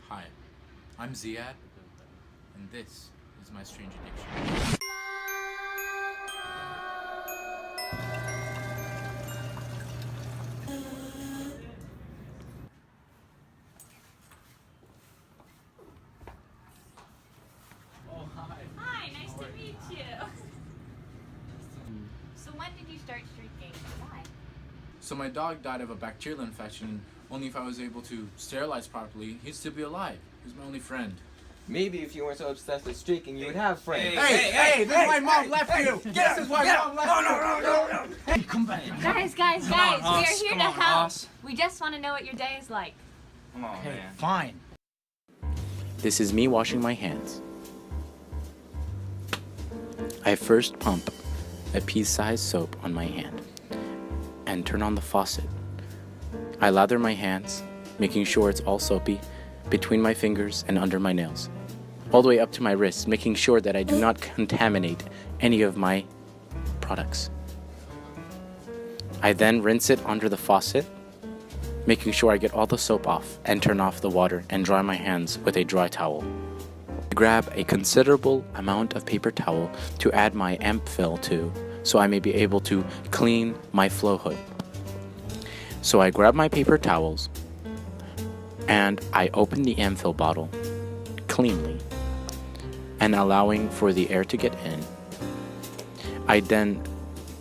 Hi, I'm Ziad, and this is my strange addiction. Oh, hi. Hi, nice to meet you. So when did you start streaking? Why? So my dog died of a bacterial infection, and only if I was able to sterilize properly, he'd still be alive. He's my only friend. Maybe if you weren't so obsessed with streaking, you would have friends. Hey, this is why mom left you! This is why mom left you! No. Hey, come back. Guys, we are here to help. We just want to know what your day is like. Come on, Okay, man. fine. This is me washing my hands. I first pump a pea-sized soap on my hand and turn on the faucet. I lather my hands, making sure it's all soapy, between my fingers and under my nails, all the way up to my wrists, making sure that I do not contaminate any of my products. I then rinse it under the faucet, making sure I get all the soap off and turn off the water and dry my hands with a dry towel. I grab a considerable amount of paper towel to add my amp fill to, so I may be able to clean my flow hood. So I grab my paper towels and I open the amp fill bottle cleanly and allowing for the air to get in. I then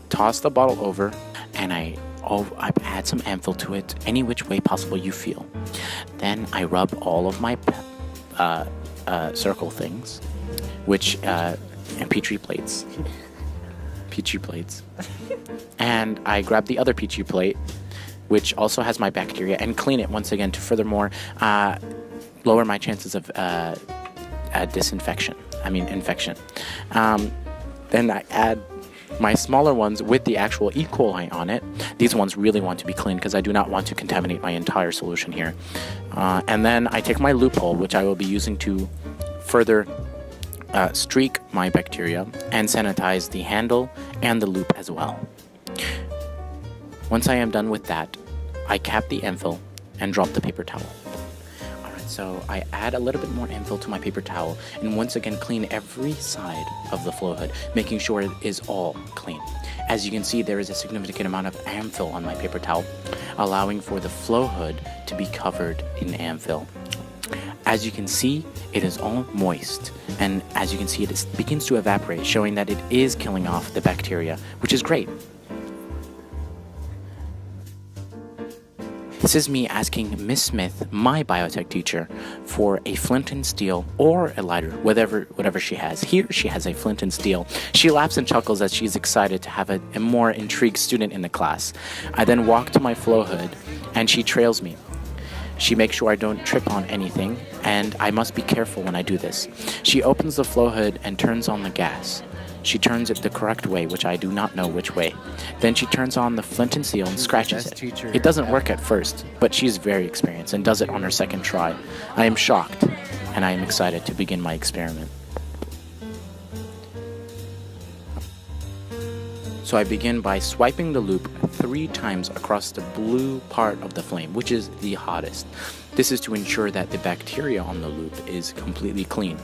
toss the bottle over and I add some amp fill to it any which way possible you feel. Then I rub all of my circle things, which and Petri plates, and I grab the other Petri plate, which also has my bacteria, and clean it once again to furthermore lower my chances of infection. Then I add my smaller ones with the actual E. coli on it. These ones really want to be clean because I do not want to contaminate my entire solution here. And then I take my loophole, which I will be using to further streak my bacteria and sanitize the handle and the loop as well. Once I am done with that, I cap the amp fill and drop the paper towel. Alright, so I add a little bit more amp fill to my paper towel and once again clean every side of the flow hood, making sure it is all clean. As you can see, there is a significant amount of amp fill on my paper towel, allowing for the flow hood to be covered in amp fill. As you can see, it is all moist, and as you can see, it begins to evaporate, showing that it is killing off the bacteria, which is great. This is me asking Miss Smith, my biotech teacher, for a flint and steel or a lighter, whatever she has. Here she has a flint and steel. She laughs and chuckles as she's excited to have a more intrigued student in the class. I then walk to my flow hood and she trails me. She makes sure I don't trip on anything, and I must be careful when I do this. She opens the flow hood and turns on the gas. She turns it the correct way, which I do not know which way. Then she turns on the flint and steel and scratches it. It doesn't work at first, but she's very experienced and does it on her second try. I am shocked, and I am excited to begin my experiment. So I begin by swiping the loop 3 times across the blue part of the flame, which is the hottest. This is to ensure that the bacteria on the loop is completely clean.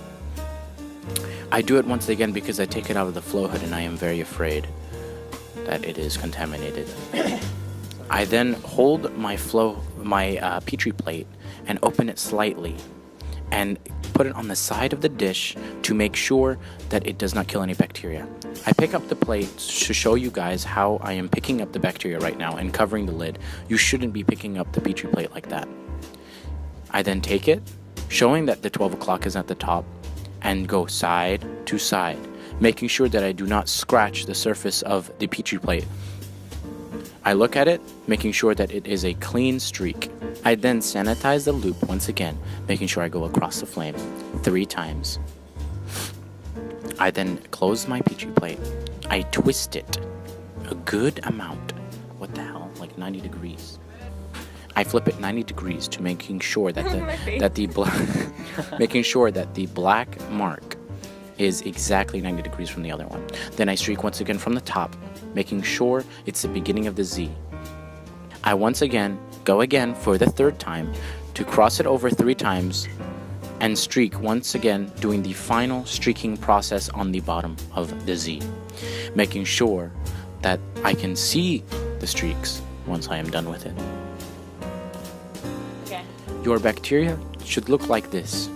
I do it once again because I take it out of the flow hood and I am very afraid that it is contaminated. I then hold my Petri plate and open it slightly and put it on the side of the dish to make sure that it does not kill any bacteria. I pick up the plate to show you guys how I am picking up the bacteria right now and covering the lid. You shouldn't be picking up the Petri plate like that. I then take it, showing that the 12 o'clock is at the top, and go side to side, making sure that I do not scratch the surface of the Petri plate. I look at it, making sure that it is a clean streak. I then sanitize the loop once again, making sure I go across the flame 3 times. I then close my Petri plate. I twist it a good amount. What the hell? Like 90 degrees. I flip it 90 degrees to making sure that the black mark is exactly 90 degrees from the other one. Then I streak once again from the top, making sure it's the beginning of the Z. I once again go again for the 3rd time to cross it over 3 times and streak once again, doing the final streaking process on the bottom of the Z, making sure that I can see the streaks once I am done with it. Okay. Your bacteria should look like this.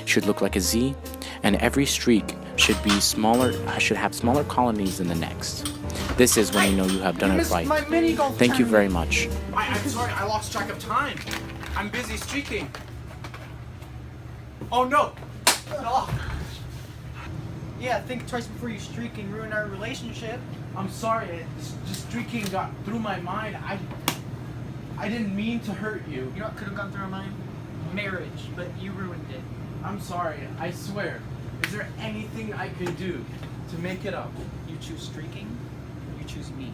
Should look like a Z, and every streak should be smaller, should have smaller colonies than the next. This is when you know you have done it right. My mini golf Thank you very much. I'm sorry, I lost track of time. I'm busy streaking. Oh no! Oh, Yeah, think twice before you streak and ruin our relationship. I'm sorry, just streaking got through my mind. I didn't mean to hurt you. You know what could have gone through our mind? Marriage, but you ruined it. I'm sorry, I swear. Is there anything I could do to make it up? You choose streaking, you choose me.